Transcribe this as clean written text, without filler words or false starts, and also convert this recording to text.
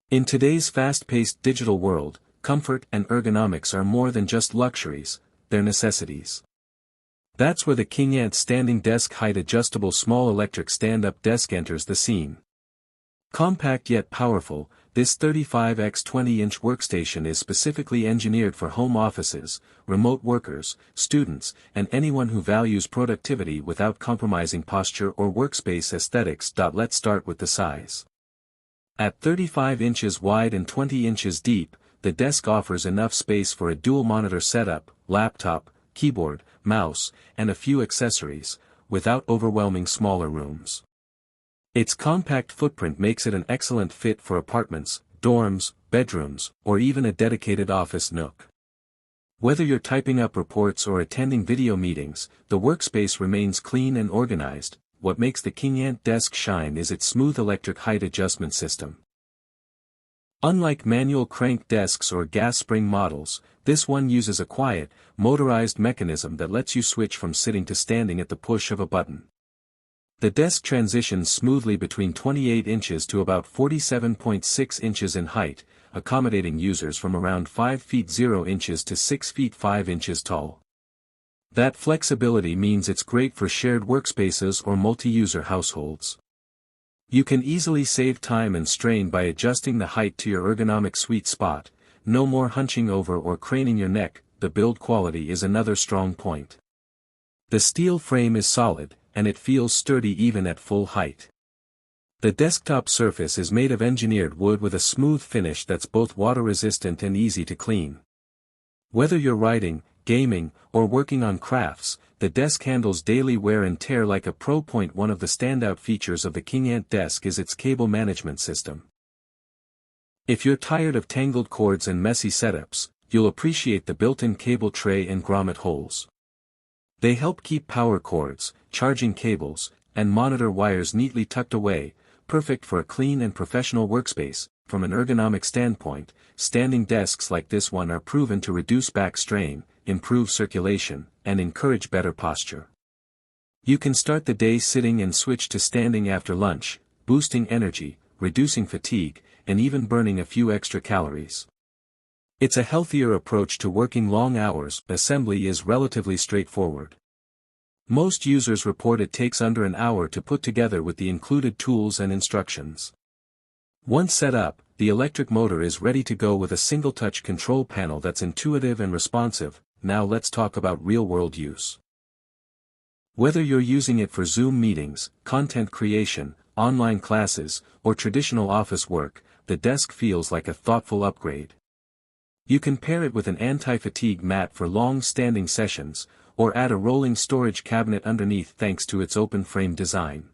In today's fast-paced digital world, comfort and ergonomics are more than just luxuries, they're necessities. That's where the King Ant Standing Desk Height Adjustable Small Electric Stand-Up Desk enters the scene. Compact yet powerful, this 35x 20-inch workstation is specifically engineered for home offices, remote workers, students, and anyone who values productivity without compromising posture or workspace aesthetics. Let's start with the size. At 35 inches wide and 20 inches deep, the desk offers enough space for a dual-monitor setup, laptop, keyboard, mouse, and a few accessories, without overwhelming smaller rooms. Its compact footprint makes it an excellent fit for apartments, dorms, bedrooms, or even a dedicated office nook. Whether you're typing up reports or attending video meetings, the workspace remains clean and organized. What makes the King Ant desk shine is its smooth electric height adjustment system. Unlike manual crank desks or gas spring models, this one uses a quiet, motorized mechanism that lets you switch from sitting to standing at the push of a button. The desk transitions smoothly between 28 inches to about 47.6 inches in height, accommodating users from around 5 feet 0 inches to 6 feet 5 inches tall. That flexibility means it's great for shared workspaces or multi-user households. You can easily save time and strain by adjusting the height to your ergonomic sweet spot. No more hunching over or craning your neck. The build quality is another strong point. The steel frame is solid, and it feels sturdy even at full height. The desktop surface is made of engineered wood with a smooth finish that's both water-resistant and easy to clean. Whether you're writing, gaming, or working on crafts, the desk handles daily wear and tear like a pro. One of the standout features of the King Ant desk is its cable management system. If you're tired of tangled cords and messy setups, you'll appreciate the built-in cable tray and grommet holes. They help keep power cords, charging cables, and monitor wires neatly tucked away, perfect for a clean and professional workspace. From an ergonomic standpoint, standing desks like this one are proven to reduce back strain, improve circulation, and encourage better posture. You can start the day sitting and switch to standing after lunch, boosting energy, reducing fatigue, and even burning a few extra calories. It's a healthier approach to working long hours. Assembly is relatively straightforward. Most users report it takes under an hour to put together with the included tools and instructions. Once set up, the electric motor is ready to go with a single-touch control panel that's intuitive and responsive. Now let's talk about real-world use. Whether you're using it for Zoom meetings, content creation, online classes, or traditional office work, the desk feels like a thoughtful upgrade. You can pair it with an anti-fatigue mat for long-standing sessions, or add a rolling storage cabinet underneath thanks to its open frame design.